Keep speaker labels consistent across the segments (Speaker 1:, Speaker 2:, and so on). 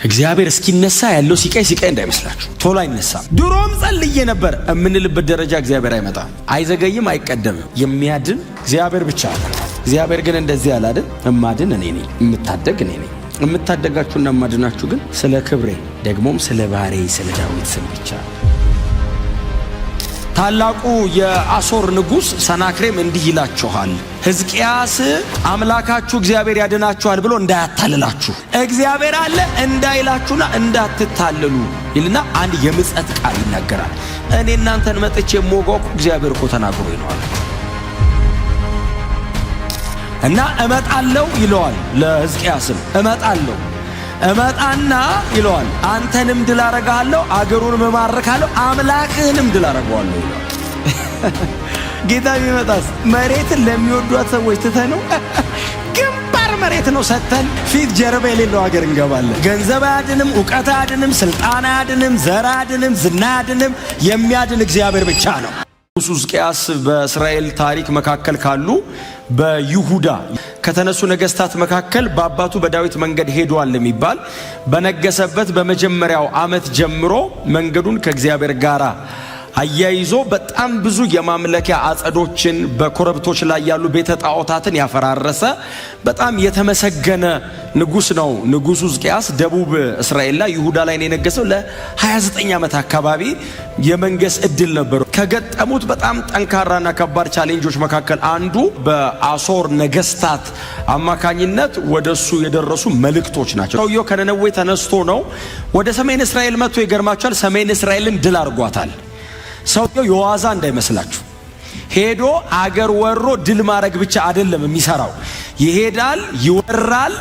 Speaker 1: እግዚአብሔር እስኪነሳ ያለው ሲቀይ እንዳይመስላችሁ ቶሎ አይነሳም። ድሮም ጸልዬ ነበር እምንልበት ደረጃ እግዚአብሔር አይመጣም፣ አይዘገይም፣ አይቀደምም። የሚያድን እግዚአብሔር ብቻ ነው። እግዚአብሔር ግን እንደዚህ ያለ አይደል? እማድን እኔ ነኝ፣ እምታደግ እኔ ነኝ። እምታደጋችሁና እማድናችሁ ግን ስለ ክብሬ ደግሞም ስለ ባሪያዬ ስለ ዳዊት ስም ብቻ። ታላቁ የአሦር ንጉሥ ሰናክሬም እንዲህ ይላችኋል፣ ሕዝቅያስ አምላካችሁ እግዚአብሔር ያድናችኋል ብሎ እንዳያታልላችሁ፣ እግዚአብሔር አለ እንዳይላችሁና እንዳትታለሉ ይልና አንድ የምጸት ቃል ይናገራል። እኔ እናንተን መጥቼ ሞጎኩ እግዚአብሔር እኮ ተናግሮ ይነዋል እና እመጣለሁ ይለዋል። ለሕዝቅያስም እመጣለሁ እመጣና ይለዋል፣ አንተንም ድል አረጋለሁ፣ አገሩንም እማርካለሁ፣ አምላክህንም ድል አረጋለሁ ይለዋል። ጌታ ቢመጣስ መሬትን ለሚወዷት ሰዎች ትተነው ግንባር መሬት ነው ሰተን ፊት ጀርባ የሌለው ሀገር እንገባለን። ገንዘብ አያድንም፣ ዕውቀት አያድንም፣ ስልጣን አያድንም፣ ዘር አያድንም፣ ዝና አያድንም። የሚያድን እግዚአብሔር ብቻ ነው። ንጉሡ ሕዝቅያስ በእስራኤል ታሪክ መካከል ካሉ በይሁዳ ከተነሱ ነገስታት መካከል በአባቱ በዳዊት መንገድ ሄዷል የሚባል በነገሰበት በመጀመሪያው ዓመት ጀምሮ መንገዱን ከእግዚአብሔር ጋር አያይዞ በጣም ብዙ የማምለኪያ አጸዶችን በኮረብቶች ላይ ያሉ ቤተ ጣዖታትን ያፈራረሰ በጣም የተመሰገነ ንጉስ ነው። ንጉሡ ሕዝቅያስ ደቡብ እስራኤል ላይ ይሁዳ ላይ ነው የነገሰው። ለ29 ዓመት አካባቢ የመንገስ እድል ነበረው። ከገጠሙት በጣም ጠንካራና ከባድ ቻሌንጆች መካከል አንዱ በአሦር ነገስታት አማካኝነት ወደሱ የደረሱ መልእክቶች ናቸው። ሰውየው ከነነዌ ተነስቶ ነው ወደ ሰሜን እስራኤል መጥቶ፣ ይገርማቸዋል፣ ሰሜን እስራኤልን ድል አድርጓታል። ሰውየው የዋዛ እንዳይመስላችሁ፣ ሄዶ አገር ወሮ ድል ማድረግ ብቻ አይደለም የሚሰራው። ይሄዳል፣ ይወራል።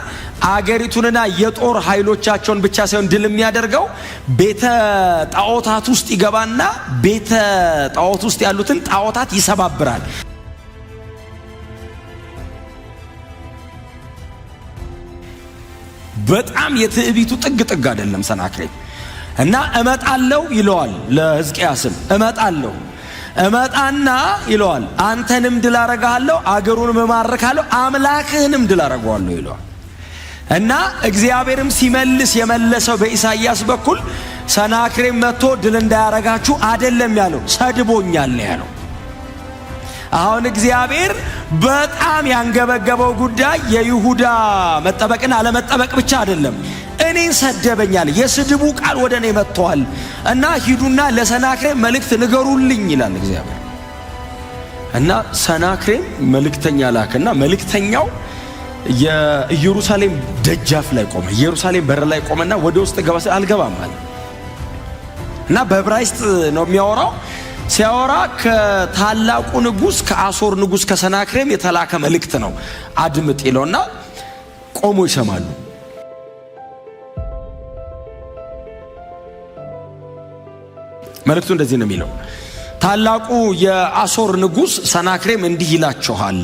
Speaker 1: አገሪቱንና የጦር ኃይሎቻቸውን ብቻ ሳይሆን ድል የሚያደርገው ቤተ ጣዖታት ውስጥ ይገባና ቤተ ጣዖት ውስጥ ያሉትን ጣዖታት ይሰባብራል። በጣም የትዕቢቱ ጥግ አይደለም ሰናክሬም። እና እመጣለሁ ይለዋል ለሕዝቅያስም፣ እመጣለሁ እመጣና ይለዋል፣ አንተንም ድል አረጋለሁ፣ አገሩንም እማርካለሁ፣ አምላክህንም ድል አረጋለሁ ይለዋል። እና እግዚአብሔርም ሲመልስ የመለሰው በኢሳይያስ በኩል ሰናክሬም መጥቶ ድል እንዳያረጋችሁ አይደለም ያለው፣ ሰድቦኛል ነው ያለው። አሁን እግዚአብሔር በጣም ያንገበገበው ጉዳይ የይሁዳ መጠበቅና አለመጠበቅ ብቻ አይደለም፣ እኔን ሰደበኛል፣ የስድቡ ቃል ወደ እኔ መጥቷል እና ሂዱና ለሰናክሬም መልእክት ንገሩልኝ ይላል እግዚአብሔር። እና ሰናክሬም መልእክተኛ ላከና መልእክተኛው የኢየሩሳሌም ደጃፍ ላይ ቆመ። ኢየሩሳሌም በር ላይ ቆመና ወደ ውስጥ ገባ ሲል አልገባም አለ። እና በዕብራይስጥ ነው የሚያወራው። ሲያወራ ከታላቁ ንጉስ ከአሦር ንጉስ ከሰናክሬም የተላከ መልእክት ነው አድምጥ ይለውና ቆሞ ይሰማሉ። መልእክቱ እንደዚህ ነው የሚለው፣ ታላቁ የአሦር ንጉስ ሰናክሬም እንዲህ ይላችኋል፣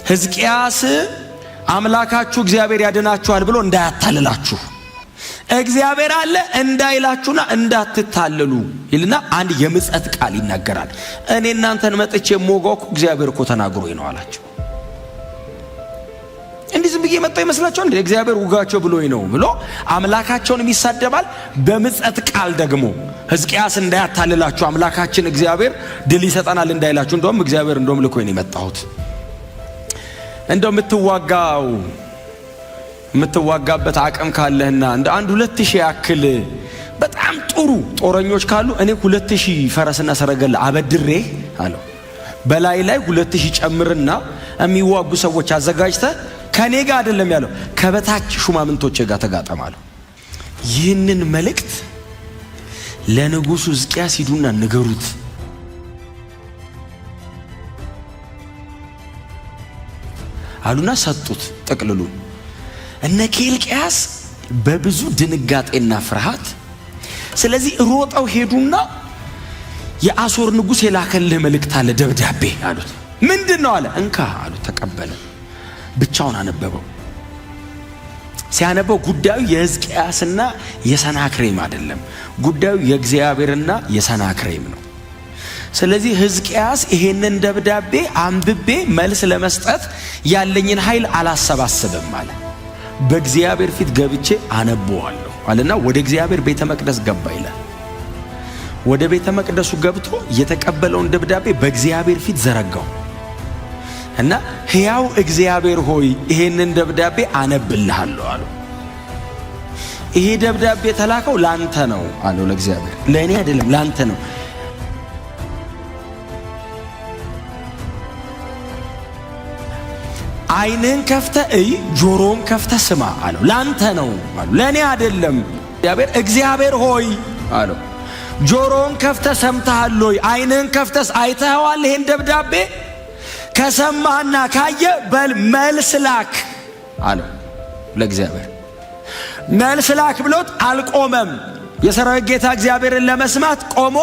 Speaker 1: ሕዝቅያስ አምላካችሁ እግዚአብሔር ያድናችኋል ብሎ እንዳያታልላችሁ፣ እግዚአብሔር አለ እንዳይላችሁና እንዳትታለሉ ይልና አንድ የምጸት ቃል ይናገራል። እኔ እናንተን መጥቼ ሞጎኩ እግዚአብሔር እኮ ተናግሮኝ ነው አላቸው። እንዲህ ዝም ብዬ መጣ ይመስላችኋል? እንደ እግዚአብሔር ውጋቸው ብሎኝ ነው ብሎ አምላካቸውን ይሳደባል። በምጸት ቃል ደግሞ ሕዝቅያስ እንዳያታልላችሁ አምላካችን እግዚአብሔር ድል ይሰጠናል እንዳይላችሁ፣ እንደውም እግዚአብሔር እንደውም ልኮኝ ነው የመጣሁት፣ እንደው የምትዋጋበት አቅም ካለህና እንደ 1-2 ያክል በጣም ጥሩ ጦረኞች ካሉ እኔ 2,000 ፈረስና ሰረገላ አበድሬ አለው፣ በላይ 2,000 ጨምርና የሚዋጉ ሰዎች አዘጋጅተህ ከኔ ጋር አይደለም ያለው ከበታች ሹማምንቶች ጋር ተጋጠማለሁ። ይህንን መልእክት ለንጉሡ ሕዝቅያስ ሂዱና ንገሩት አሉና ሰጡት ጥቅልሉን። እነ ኬልቅያስ በብዙ ድንጋጤና ፍርሃት ስለዚህ ሮጠው ሄዱና የአሦር ንጉሥ የላከልህ መልእክት አለ ደብዳቤ አሉት። ምንድነው አለ። እንካ አሉት። ተቀበለ። ብቻውን አነበበው። ሲያነበው ጉዳዩ የሕዝቅያስና የሰናክሬም አይደለም፣ ጉዳዩ የእግዚአብሔርና የሰናክሬም ነው። ስለዚህ ሕዝቅያስ ይሄንን ደብዳቤ አንብቤ መልስ ለመስጠት ያለኝን ኃይል አላሰባስብም አለ። በእግዚአብሔር ፊት ገብቼ አነበዋለሁ አለና ወደ እግዚአብሔር ቤተ መቅደስ ገባ ይላል። ወደ ቤተ መቅደሱ ገብቶ የተቀበለውን ደብዳቤ በእግዚአብሔር ፊት ዘረጋው እና ሕያው እግዚአብሔር ሆይ ይሄንን ደብዳቤ አነብልሃለሁ አለው። ይሄ ደብዳቤ የተላከው ላንተ ነው አለው ለእግዚአብሔር። ለእኔ አይደለም ላንተ ነው። ዓይንህን ከፍተህ እይ፣ ጆሮም ከፍተህ ስማ አለው። ላንተ ነው አለው፣ ለእኔ አይደለም። እግዚአብሔር ሆይ አለው፣ ጆሮን ከፍተህ ሰምተሃል ወይ? ዓይንህን ከፍተህ አይተኸዋል? ይሄን ደብዳቤ ከሰማህና ካየ በል መልስ ላክ አለው ለእግዚአብሔር። መልስ ላክ ብሎት አልቆመም። የሰራዊት ጌታ እግዚአብሔርን ለመስማት ቆሞ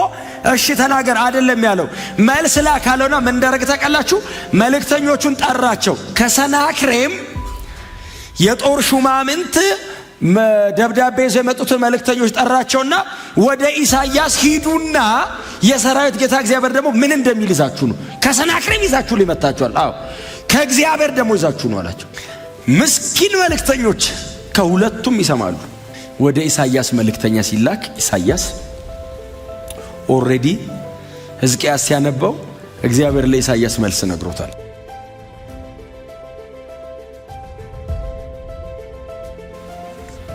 Speaker 1: እሺ ተናገር አይደለም ያለው፣ መልስ ላክ አለውና ምን እንዳደረገ ታውቃላችሁ? መልእክተኞቹን ጠራቸው። ከሰናክሬም የጦር ሹማምንት ደብዳቤ ይዘው የመጡትን መልእክተኞች ጠራቸውና ወደ ኢሳይያስ ሂዱና የሰራዊት ጌታ እግዚአብሔር ደግሞ ምን እንደሚል ይዛችሁ ነው። ከሰናክሬም ይዛችሁ ሊመታችኋል። አዎ ከእግዚአብሔር ደግሞ ይዛችሁ ነው አላቸው። ምስኪን መልእክተኞች ከሁለቱም ይሰማሉ። ወደ ኢሳይያስ መልእክተኛ ሲላክ ኢሳይያስ ኦልሬዲ ሕዝቅያስ ሲያነበው እግዚአብሔር ለኢሳይያስ መልስ ነግሮታል።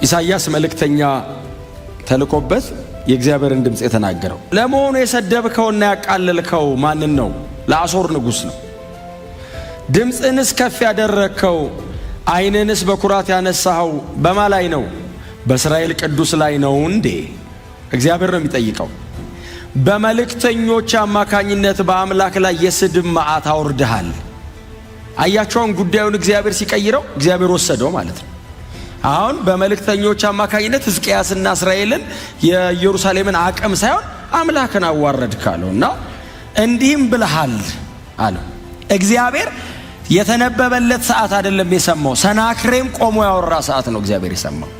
Speaker 1: ኢሳይያስ መልእክተኛ ተልቆበት የእግዚአብሔርን ድምፅ የተናገረው ለመሆኑ የሰደብከውና ያቃለልከው ማንን ነው? ለአሦር ንጉሥ ነው። ድምፅንስ ከፍ ያደረግከው ዓይንንስ በኩራት ያነሳኸው በማ ላይ ነው? በእስራኤል ቅዱስ ላይ ነው እንዴ? እግዚአብሔር ነው የሚጠይቀው። በመልእክተኞች አማካኝነት በአምላክ ላይ የስድብ መዓት አውርደሃል። አያቸውን ጉዳዩን እግዚአብሔር ሲቀይረው እግዚአብሔር ወሰደው ማለት ነው። አሁን በመልእክተኞች አማካኝነት ሕዝቅያስና እስራኤልን የኢየሩሳሌምን አቅም ሳይሆን አምላክን አዋረድክ አለውና እንዲህም ብለሃል አለው። እግዚአብሔር የተነበበለት ሰዓት አይደለም የሰማው፣ ሰናክሬም ቆሞ ያወራ ሰዓት ነው እግዚአብሔር የሰማው።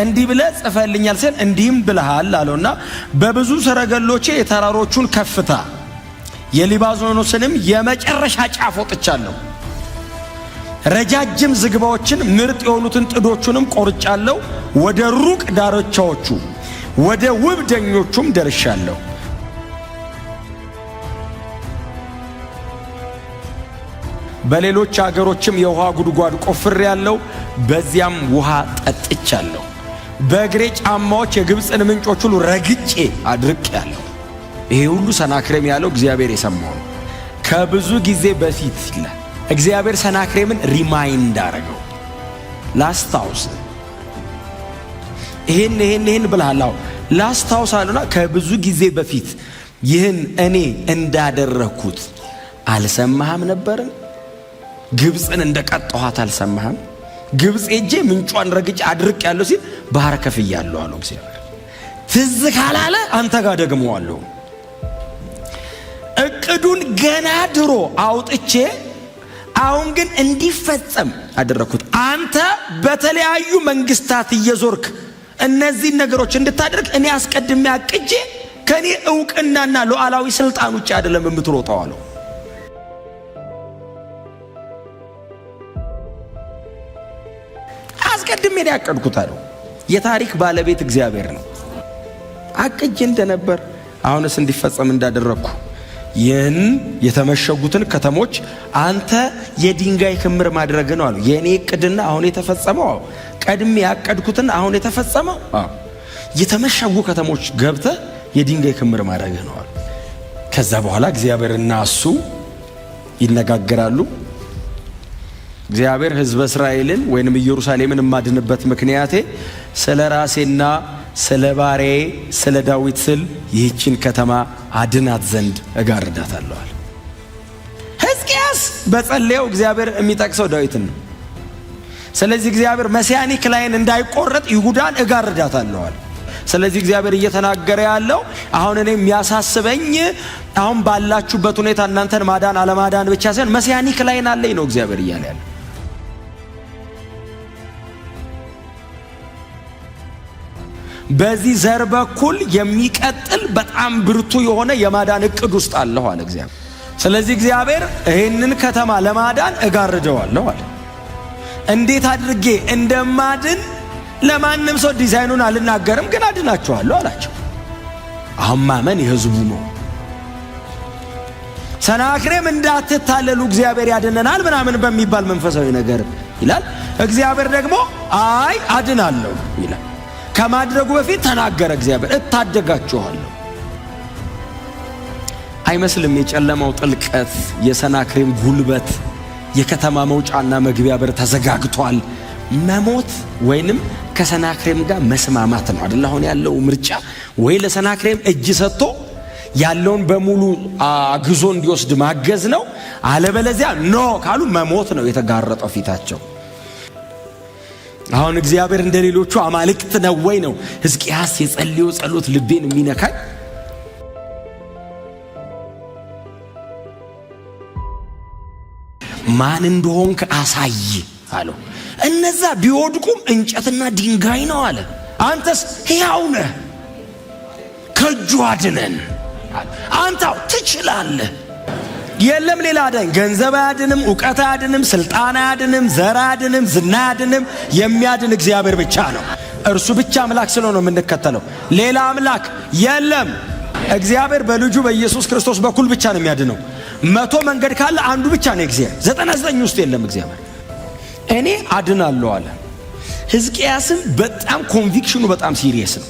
Speaker 1: እንዲህ ብለህ ጽፈልኛል ሲል እንዲህም ብለሃል አለውና በብዙ ሰረገሎቼ የተራሮቹን ከፍታ የሊባኖስንም የመጨረሻ ጫፍ ወጥቻለሁ። ረጃጅም ዝግባዎችን ምርጥ የሆኑትን ጥዶቹንም ቆርጫለሁ። ወደ ሩቅ ዳርቻዎቹ ወደ ውብ ደኞቹም ደርሻለሁ። በሌሎች አገሮችም የውሃ ጉድጓድ ቆፍሬያለሁ፣ በዚያም ውሃ ጠጥቻለሁ። በእግሬ ጫማዎች የግብፅን ምንጮች ሁሉ ረግጬ አድርቄያለሁ። ይሄ ሁሉ ሰናክሬም ያለው እግዚአብሔር የሰማው ነው። ከብዙ ጊዜ በፊት ይላል እግዚአብሔር ሰናክሬምን ሪማይንድ አረገው። ላስታውስ ይሄን ብለሃል ላስታውስ አለና ከብዙ ጊዜ በፊት ይህን እኔ እንዳደረኩት አልሰማህም ነበርን? ግብፅን እንደቀጣኋት አልሰማህም? ግብፅ ሄጄ ምንጯን ረግጬ አድርቄያለሁ ሲል ባህር ከፍያለሁ አለው እግዚአብሔር። ትዝ ካላለ አንተ ጋር ደግመዋለሁ። እቅዱን ገና ድሮ አውጥቼ አሁን ግን እንዲፈጸም አደረኩት። አንተ በተለያዩ መንግስታት እየዞርክ እነዚህን ነገሮች እንድታደርግ እኔ አስቀድሜ አቅጄ ከኔ ዕውቅናና ሉዓላዊ ስልጣን ውጭ አይደለም የምትሮጠው አለው። አስቀድሜ ያቀድኩት አለው። የታሪክ ባለቤት እግዚአብሔር ነው። አቅጄ እንደነበር አሁንስ እንዲፈጸም እንዳደረኩ ይህን የተመሸጉትን ከተሞች አንተ የድንጋይ ክምር ማድረግ ነው አሉ። የኔ እቅድና አሁን የተፈጸመው ቀድሜ ያቀድኩትና አሁን የተፈጸመው የተመሸጉ ከተሞች ገብተ የድንጋይ ክምር ማድረግ ነው አሉ። ከዛ በኋላ እግዚአብሔርና እሱ ይነጋገራሉ። እግዚአብሔር ሕዝበ እስራኤልን ወይንም ኢየሩሳሌምን የማድንበት ምክንያቴ ስለ ራሴና ስለ ባሪያዬ ስለ ዳዊት ስል ይህችን ከተማ አድናት ዘንድ እጋርዳታለሁ አለ። ሕዝቅያስ በጸለየው እግዚአብሔር የሚጠቅሰው ዳዊትን ነው። ስለዚህ እግዚአብሔር መሲያኒክ ላይን እንዳይቆረጥ ይሁዳን እጋርዳታለሁ አለ። ስለዚህ እግዚአብሔር እየተናገረ ያለው አሁን እኔ የሚያሳስበኝ አሁን ባላችሁበት ሁኔታ እናንተን ማዳን አለማዳን ብቻ ሳይሆን መሲያኒክ ላይን አለኝ ነው እግዚአብሔር እያለ ያለው። በዚህ ዘር በኩል የሚቀጥል በጣም ብርቱ የሆነ የማዳን እቅድ ውስጥ አለሁ አለ እግዚአብሔር። ስለዚህ እግዚአብሔር ይህንን ከተማ ለማዳን እጋርደዋለሁ አለ። እንዴት አድርጌ እንደማድን ለማንም ሰው ዲዛይኑን አልናገርም፣ ግን አድናቸዋለሁ አላቸው። አሁን ማመን የሕዝቡ ነው። ሰናክሬም እንዳትታለሉ እግዚአብሔር ያድነናል ምናምን በሚባል መንፈሳዊ ነገር ይላል። እግዚአብሔር ደግሞ አይ አድናለሁ ይላል። ከማድረጉ በፊት ተናገረ እግዚአብሔር፣ እታደጋችኋለሁ። አይመስልም? የጨለማው ጥልቀት፣ የሰናክሬም ጉልበት፣ የከተማ መውጫና መግቢያ በር ተዘጋግቷል። መሞት ወይንም ከሰናክሬም ጋር መስማማት ነው አይደል? አሁን ያለው ምርጫ ወይ ለሰናክሬም እጅ ሰጥቶ ያለውን በሙሉ አግዞ እንዲወስድ ማገዝ ነው፣ አለበለዚያ ኖ ካሉ መሞት ነው የተጋረጠው ፊታቸው። አሁን እግዚአብሔር እንደሌሎቹ አማልክት ነው ወይ ነው ሕዝቅያስ የጸለየው ጸሎት ልቤን የሚነካኝ። ማን እንደሆንክ አሳይ አለው። እነዛ ቢወድቁም እንጨትና ድንጋይ ነው አለ። አንተስ ሕያው ነህ፣ ከእጁ አድነን። አንተው ትችላለህ። የለም ሌላ አዳኝ። ገንዘብ አያድንም፣ ዕውቀት አያድንም፣ ስልጣን አያድንም፣ ዘር አያድንም፣ ዝና አያድንም። የሚያድን እግዚአብሔር ብቻ ነው። እርሱ ብቻ አምላክ ስለሆነ የምንከተለው። ሌላ አምላክ የለም። እግዚአብሔር በልጁ በኢየሱስ ክርስቶስ በኩል ብቻ ነው የሚያድነው። 100 መንገድ ካለ አንዱ ብቻ ነው እግዚአብሔር። 99 ውስጥ የለም እግዚአብሔር። እኔ አድናለሁ አለ። ሕዝቅያስም በጣም ኮንቪክሽኑ በጣም ሲሪየስ ነው።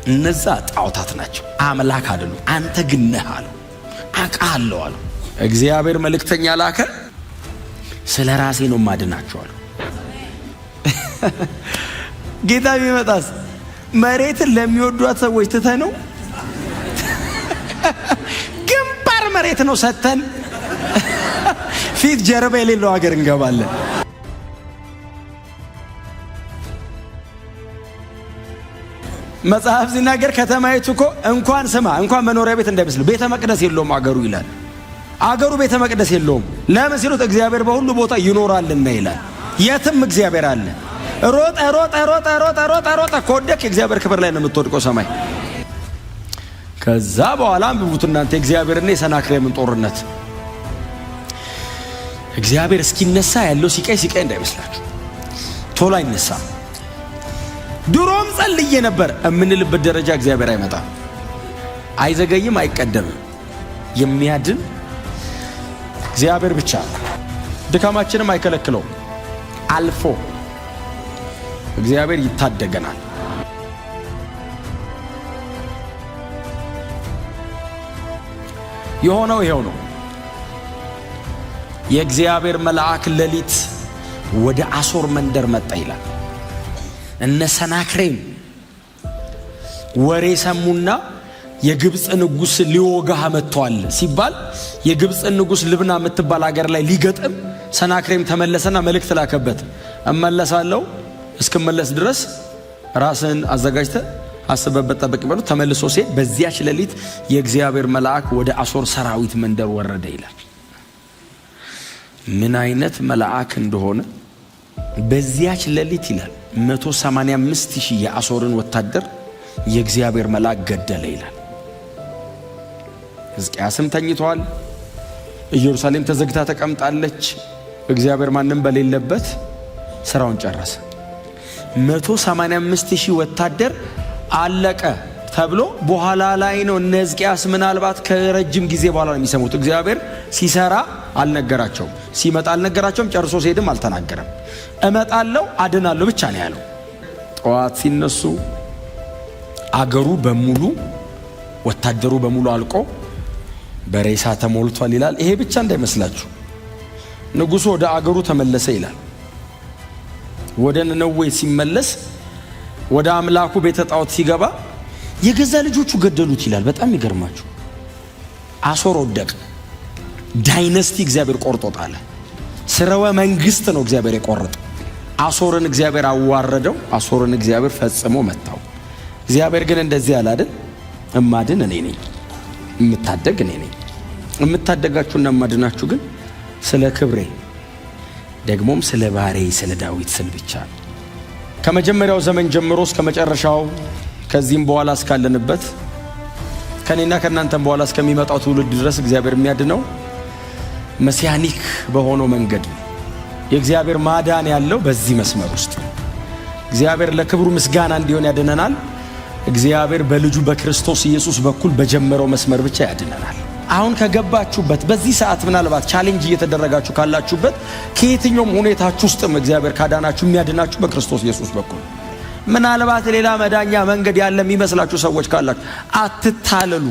Speaker 1: እነዛ ጣዖታት ናቸው፣ አምላክ አይደሉም። አንተ ግን ነህ አለው። አውቃለሁ አለው። እግዚአብሔር መልእክተኛ ላከ። ስለ ራሴ ነው ማድናቸው አለው። ጌታ ቢመጣስ መሬትን ለሚወዷት ሰዎች ትተህ ነው? ግንባር መሬት ነው ሰተን ፊት ጀርባ የሌለው ሀገር እንገባለን። መጽሐፍ ሲናገር ከተማይቱ እኮ እንኳን መኖሪያ ቤት እንዳይመስል ቤተ መቅደስ የለውም አገሩ ይላል። አገሩ ቤተ መቅደስ የለውም። ለምን ሲሉት እግዚአብሔር በሁሉ ቦታ ይኖራልና ይላል። የትም እግዚአብሔር አለ። ሮጠ ከወደቅ የእግዚአብሔር ክብር ላይ ነው የምትወድቀው ሰማይ። ከዛ በኋላ አንብቡት እናንተ የእግዚአብሔርና የሰናክሬምን ጦርነት። እግዚአብሔር እስኪነሳ ያለው ሲቃይ እንዳይመስላችሁ፣ ቶሎ አይነሳም። ድሮም ጸልዬ ነበር የምንልበት ደረጃ እግዚአብሔር አይመጣም፣ አይዘገይም፣ አይቀደምም። የሚያድን እግዚአብሔር ብቻ። ድካማችንም አይከለክለውም። አልፎ እግዚአብሔር ይታደገናል። የሆነው ይሄው ነው። የእግዚአብሔር መልአክ ሌሊት ወደ አሶር መንደር መጣ ይላል። እነ ሰናክሬም ወሬ ሰሙና የግብፅ ንጉሥ ሊወጋህ መጥቷል ሲባል የግብፅ ንጉሥ ልብና የምትባል ሀገር ላይ ሊገጥም ሰናክሬም ተመለሰና መልእክት ላከበት። እመለሳለሁ፣ እስክመለስ ድረስ ራስን አዘጋጅተ አስበበት ጠብቅ ብሎ ተመልሶ ሲሄድ በዚያች ሌሊት የእግዚአብሔር መልአክ ወደ አሶር ሰራዊት መንደር ወረደ ይላል። ምን አይነት መልአክ እንደሆነ በዚያች ሌሊት ይላል 185,000 የአሶርን ወታደር የእግዚአብሔር መልአክ ገደለ ይላል። ሕዝቅያስም ተኝቷል። ኢየሩሳሌም ተዘግታ ተቀምጣለች። እግዚአብሔር ማንም በሌለበት ስራውን ጨረሰ። 185,000 ወታደር አለቀ ተብሎ በኋላ ላይ ነው እነ ሕዝቅያስ ምናልባት ከረጅም ጊዜ በኋላ ነው የሚሰሙት። እግዚአብሔር ሲሰራ አልነገራቸውም፣ ሲመጣ አልነገራቸውም፣ ጨርሶ ሲሄድም አልተናገረም። እመጣለሁ አድናለሁ ብቻ ነው ያለው። ጠዋት ሲነሱ አገሩ በሙሉ ወታደሩ በሙሉ አልቆ በሬሳ ተሞልቷል ይላል። ይሄ ብቻ እንዳይመስላችሁ ንጉሡ ወደ አገሩ ተመለሰ ይላል። ወደ ነነዌ ሲመለስ ወደ አምላኩ ቤተ ጣዖት ሲገባ የገዛ ልጆቹ ገደሉት ይላል። በጣም ይገርማችሁ። አሶር ወደቀ። ዳይነስቲ እግዚአብሔር ቆርጦታል። ስርወ መንግስት ነው እግዚአብሔር የቆረጠ። አሶርን እግዚአብሔር አዋረደው። አሶርን እግዚአብሔር ፈጽሞ መታው። እግዚአብሔር ግን እንደዚህ ያለ አይደል? እማድን እኔ ነኝ፣ እምታደግ እኔ ነኝ። እምታደጋችሁና እማድናችሁ ግን ስለ ክብሬ ደግሞም ስለ ባሬ ስለ ዳዊት ስል ብቻ ነው። ከመጀመሪያው ዘመን ጀምሮ እስከ መጨረሻው ከዚህም በኋላ እስካለንበት ከኔና ከናንተም በኋላ እስከሚመጣው ትውልድ ድረስ እግዚአብሔር የሚያድነው መሲያኒክ በሆነው መንገድ ነው። የእግዚአብሔር ማዳን ያለው በዚህ መስመር ውስጥ። እግዚአብሔር ለክብሩ ምስጋና እንዲሆን ያድነናል። እግዚአብሔር በልጁ በክርስቶስ ኢየሱስ በኩል በጀመረው መስመር ብቻ ያድነናል። አሁን ከገባችሁበት በዚህ ሰዓት ምናልባት ቻሌንጅ እየተደረጋችሁ ካላችሁበት ከየትኛውም ሁኔታችሁ ውስጥም እግዚአብሔር ካዳናችሁ የሚያድናችሁ በክርስቶስ ኢየሱስ በኩል። ምናልባት ሌላ መዳኛ መንገድ ያለ የሚመስላችሁ ሰዎች ካላችሁ አትታለሉ።